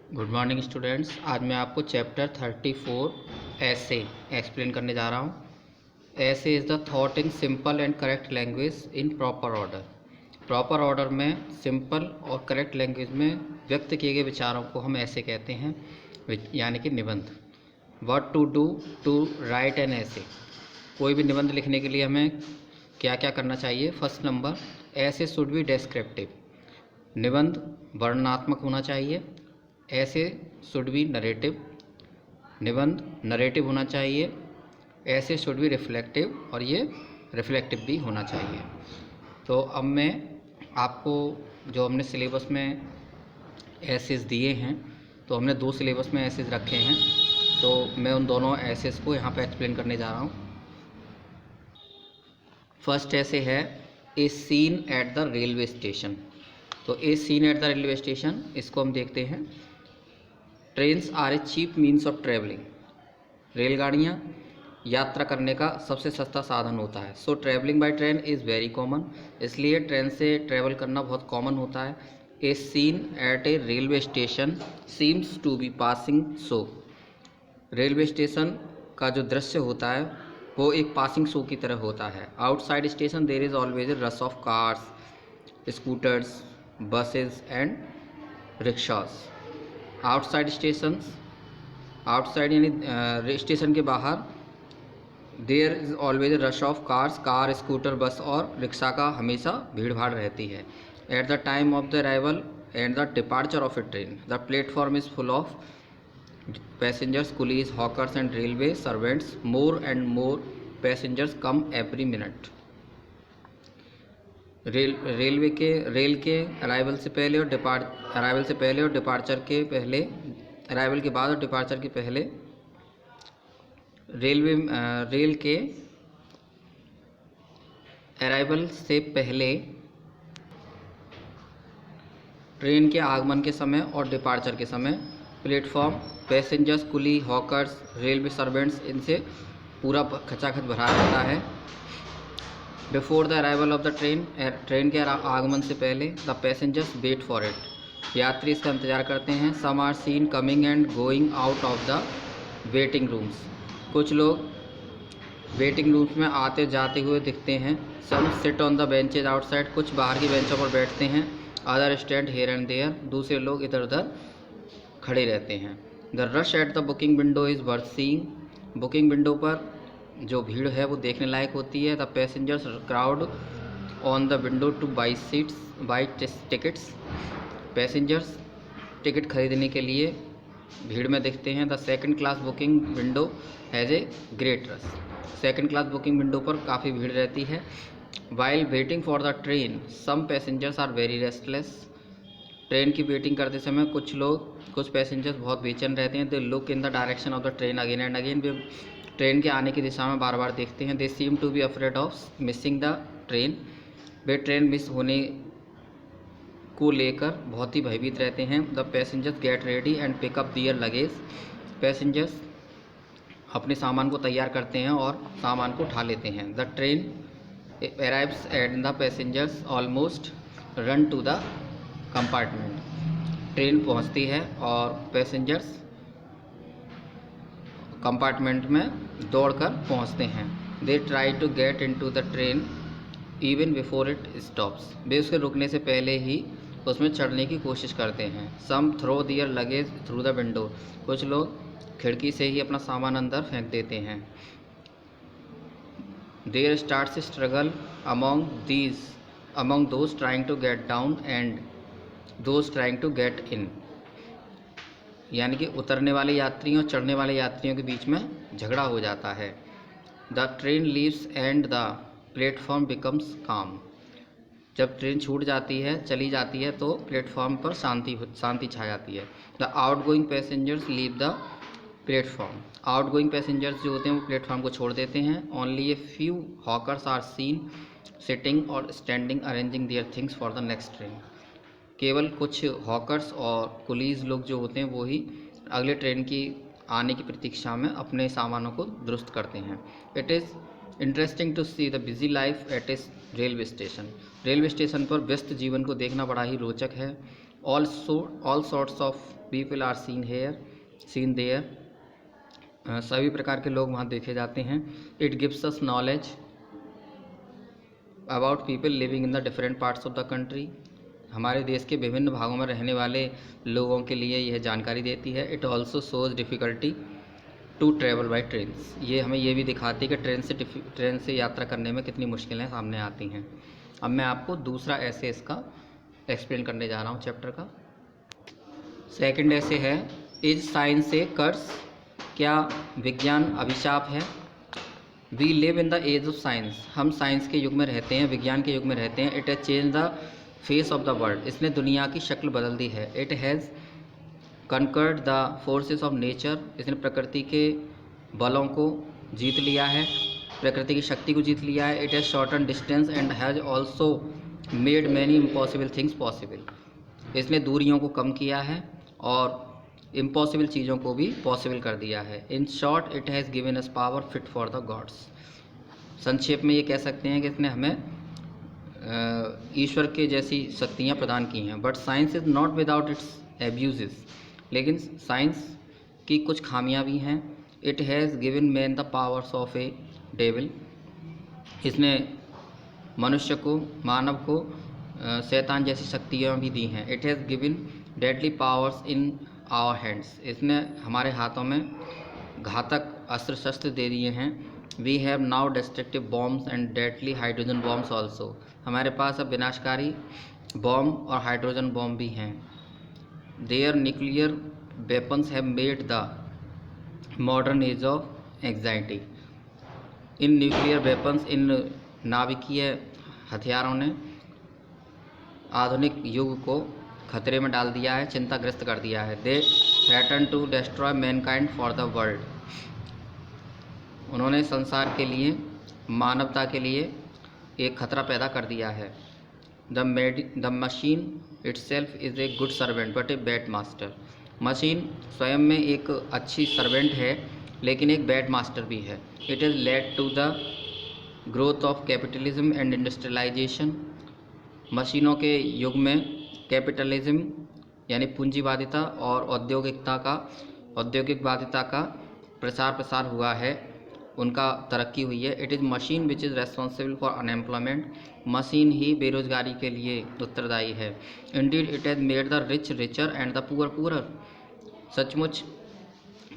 Good morning students. आज मैं आपको चैप्टर 34 ऐसे एक्सप्लेन करने जा रहा हूँ। ऐसे is the thought in simple and correct language in proper order. Proper order में सिंपल और करेक्ट लैंग्वेज में व्यक्त किए गए विचारों को हम ऐसे कहते हैं, यानी कि निबंध। What to do to write an essay. कोई भी निबंध लिखने के लिए हमें क्या क्या करना चाहिए। फर्स्ट नंबर, ऐसे शुड बी डेस्क्रिप्टिव। निबंध वर्णनात्मक होना चाहिए। ऐसे शुड बी नरेटिव। निबंध नरेटिव होना चाहिए। ऐसे शुड बी रिफ्लेक्टिव, और ये रिफ्लेक्टिव भी होना चाहिए। तो अब मैं आपको जो हमने सिलेबस में एसेस दिए हैं, तो हमने 2 सिलेबस में एसेस रखे हैं, तो मैं उन दोनों एसेस को यहाँ पे एक्सप्लेन करने जा रहा हूँ। फर्स्ट ऐसे है a scene at the railway station. तो a scene at the railway station, इसको हम देखते हैं। Trains are a cheap means of travelling. रेलगाड़ियाँ यात्रा करने का सबसे सस्ता साधन होता है। So travelling by train is very common. इसलिए ट्रेन से ट्रैवल करना बहुत कॉमन होता है। A scene at a railway station seems to be passing show. Railway station का जो दृश्य होता है वो एक पासिंग शो की तरह होता है। Outside station there is always a rush of cars, scooters, buses and rickshaws. Outside station, outside यानी स्टेशन के बाहर, there is always rush of cars, car, scooter, bus और रिक्शा का हमेशा भीड़ भाड़ रहती है। At the time of the arrival and the departure of a train, the platform is full of passengers, coolies, hawkers and railway servants. More and more passengers come every minute. Rail के arrival से पहले और departure के पहले, arrival के बाद और departure के पहले, रेल के अराइवल से पहले, ट्रेन के आगमन के समय और डिपार्चर के समय platform, passengers, coolie, hawkers, railway servants, इनसे पूरा खचाखच भरा रहता है। Before the arrival of the train, train के आगमन से पहले, the passengers wait for it, यात्री इसका इंतजार करते हैं। Some are seen coming and going out of the waiting rooms, कुछ लोग वेटिंग रूम्स में आते जाते हुए दिखते हैं। Some sit on the benches outside, कुछ बाहर की बेंचों पर बैठते हैं। Other stand here and there, दूसरे लोग इधर उधर खड़े रहते हैं। The rush at the booking window is worth seeing, booking window पर जो भीड़ है वो देखने लायक होती है। The passengers crowd on the window to buy tickets, passengers ticket खरीदने के लिए भीड़ में दिखते हैं। The second class booking window has a great rush, second class booking window पर काफ़ी भीड़ रहती है। While waiting for the train, some passengers are very restless, train की वेटिंग करते समय कुछ पैसेंजर्स बहुत बेचैन रहते हैं। They look in the direction of the train again and again, वे ट्रेन के आने की दिशा में बार बार देखते हैं। They seem to be afraid of missing the train, वे ट्रेन मिस होने को लेकर बहुत ही भयभीत रहते हैं। The passengers get ready and pick up their luggage, passengers अपने सामान को तैयार करते हैं और सामान को उठा लेते हैं। The train arrives and the passengers almost run to the compartment, train पहुंचती है और पैसेंजर्स कंपार्टमेंट में दौड़कर पहुंचते हैं। They try to get into the train even before it stops, वे उसके रुकने से पहले ही उसमें चढ़ने की कोशिश करते हैं। Some throw their luggage through the window, कुछ लोग खिड़की से ही अपना सामान अंदर फेंक देते हैं। There starts struggle among those trying to get down and those trying to get in, यानी कि उतरने वाले यात्रियों और चढ़ने वाले यात्रियों के बीच में झगड़ा हो जाता है। The train leaves and the platform becomes काम, जब ट्रेन छूट जाती है, चली जाती है, तो प्लेटफॉर्म पर शांति छा जाती है। The outgoing passengers leave the platform, outgoing passengers जो होते हैं वो प्लेटफॉर्म को छोड़ देते हैं। Only a few hawkers are seen sitting और standing arranging their things for the next train, केवल कुछ हॉकर्स और कुलीज लोग जो होते हैं वो ही अगले ट्रेन की आने की प्रतीक्षा में अपने सामानों को दुरुस्त करते हैं। It is interesting to see the busy life at this railway station, railway station पर व्यस्त जीवन को देखना बड़ा ही रोचक है। All sorts of people are seen there, सभी प्रकार के लोग वहाँ देखे जाते हैं। It gives us knowledge about people living in the different parts of the country, हमारे देश के विभिन्न भागों में रहने वाले लोगों के लिए यह जानकारी देती है। It also shows difficulty to travel by trains, ये हमें ये भी दिखाती है कि ट्रेन से यात्रा करने में कितनी मुश्किलें सामने आती हैं। अब मैं आपको दूसरा ऐसे इसका एक्सप्लेन करने जा रहा हूँ चैप्टर का। सेकंड ऐसे है, इज साइंस ए कर्स, क्या विज्ञान अभिशाप है। We live in the age of science, हम साइंस के युग में रहते हैं, विज्ञान के युग में रहते हैं। It has change the face of the world, इसने दुनिया की शक्ल बदल दी है। It has conquered the forces of nature, इसने प्रकृति के बलों को जीत लिया है, प्रकृति की शक्ति को जीत लिया है। It has shorten distance and has also made many impossible things possible, इसने दूरियों को कम किया है और इम्पॉसिबल चीज़ों को भी पॉसिबल कर दिया है। In short it has given us power fit for the gods, संक्षेप में ये कह सकते हैं कि इसने हमें ईश्वर के जैसी शक्तियाँ प्रदान की हैं। But science is not without its abuse, लेकिन साइंस की कुछ खामियां भी हैं। It has given man the powers of A devil, इसने मनुष्य को, मानव को शैतान जैसी शक्तियाँ भी दी हैं। It has given deadly powers in our hands, इसने हमारे हाथों में घातक अस्त्र शस्त्र दे दिए हैं। We have now destructive bombs and deadly hydrogen bombs also, हमारे पास अब विनाशकारी बॉम्ब और हाइड्रोजन बॉम्ब भी हैं। Their nuclear weapons have made the modern age of anxiety, इन न्यूक्लियर वेपन्स, इन नाभिकीय हथियारों ने आधुनिक युग को खतरे में डाल दिया है, चिंताग्रस्त कर दिया है। They threaten to destroy mankind for the world, उन्होंने संसार के लिए, मानवता के लिए एक खतरा पैदा कर दिया है। The machine itself is a good servant but a bad master, machine स्वयं में एक अच्छी सर्वेंट है लेकिन एक बैड मास्टर भी है। It is led to the growth of capitalism and industrialisation, मशीनों के युग में कैपिटलिज्म यानी पूंजीवादिता और औद्योगिकवादिता का प्रचार प्रसार हुआ है, उनका तरक्की हुई है। It is machine which is responsible for unemployment, machine ही बेरोजगारी के लिए उत्तरदायी है। Indeed it has made the rich richer and the poor poorer, सचमुच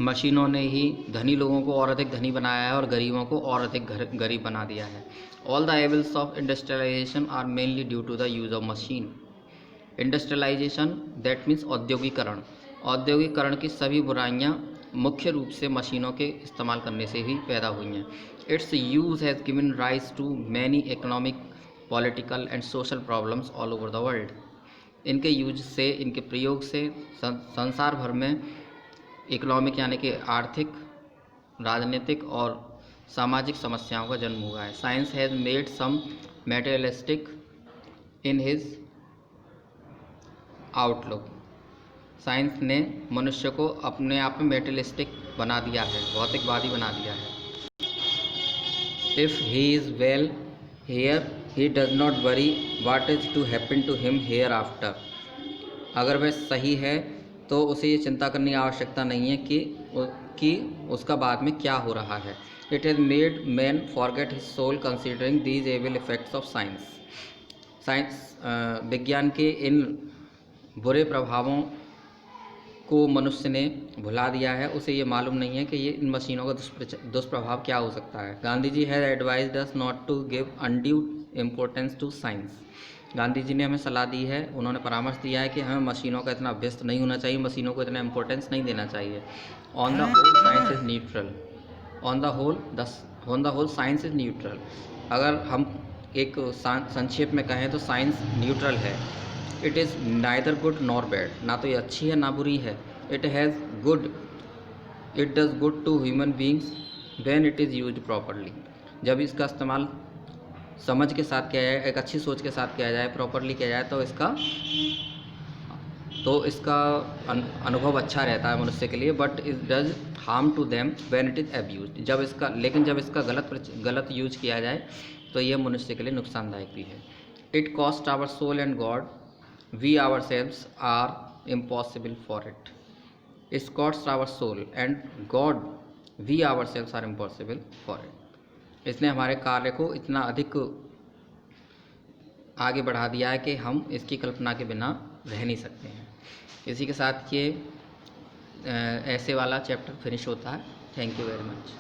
मशीनों ने ही धनी लोगों को और अधिक धनी बनाया है और गरीबों को और अधिक गरीब बना दिया है। All the evils of industrialisation are mainly due to the use of machine. Industrialisation that means औद्योगिकरण, औद्योगिकरण की सभी बुराइयां मुख्य रूप से मशीनों के इस्तेमाल करने से ही पैदा हुई हैं। Its use has given rise to many economic, political and social problems all over the world, इनके यूज से, इनके प्रयोग से संसार भर में इकोनॉमिक यानी कि आर्थिक, राजनीतिक और सामाजिक समस्याओं का जन्म हुआ है। Science has made some materialistic in his outlook, science ने मनुष्य को अपने आप में मेटेरियलिस्टिक बना दिया है, भौतिकवादी बना दिया है। If he is well here he does not worry what is to happen to him hereafter, अगर वह सही है तो उसे ये चिंता करने की आवश्यकता नहीं है कि उसका बाद में क्या हो रहा है। It has made man forget his soul considering these evil effects of science, science विज्ञान के इन बुरे प्रभावों को मनुष्य ने भुला दिया है, उसे ये मालूम नहीं है कि ये इन मशीनों का दुष्प्रभाव क्या हो सकता है। Gandhi ji has advised us not to give undue importance to science, Gandhi ji ने हमें सलाह दी है, उन्होंने परामर्श दिया है कि हमें मशीनों का इतना व्यस्त नहीं होना चाहिए, मशीनों को इतना इम्पोर्टेंस नहीं देना चाहिए। On the whole science is neutral, on the whole science is neutral, अगर हम एक संक्षेप में कहें तो साइंस न्यूट्रल है। It is neither good nor bad, ना तो ये अच्छी है ना बुरी है। It does good to human beings when it is used properly, जब इसका इस्तेमाल समझ के साथ किया जाए, एक अच्छी सोच के साथ किया जाए, प्रॉपरली किया जाए तो इसका अनुभव अच्छा रहता है मनुष्य के लिए। But it does harm to them when it is abused, जब इसका गलत यूज किया जाए तो यह मनुष्य के लिए नुकसानदायक भी है। It cost our soul and God. We ourselves are impossible for it. Scots our soul and God we ourselves are impossible for it। इसने हमारे कार्य को इतना अधिक आगे बढ़ा दिया है कि हम इसकी कल्पना के बिना रह नहीं सकते हैं। इसी के साथ ये ऐसे वाला चैप्टर फिनिश होता है। Thank you very much.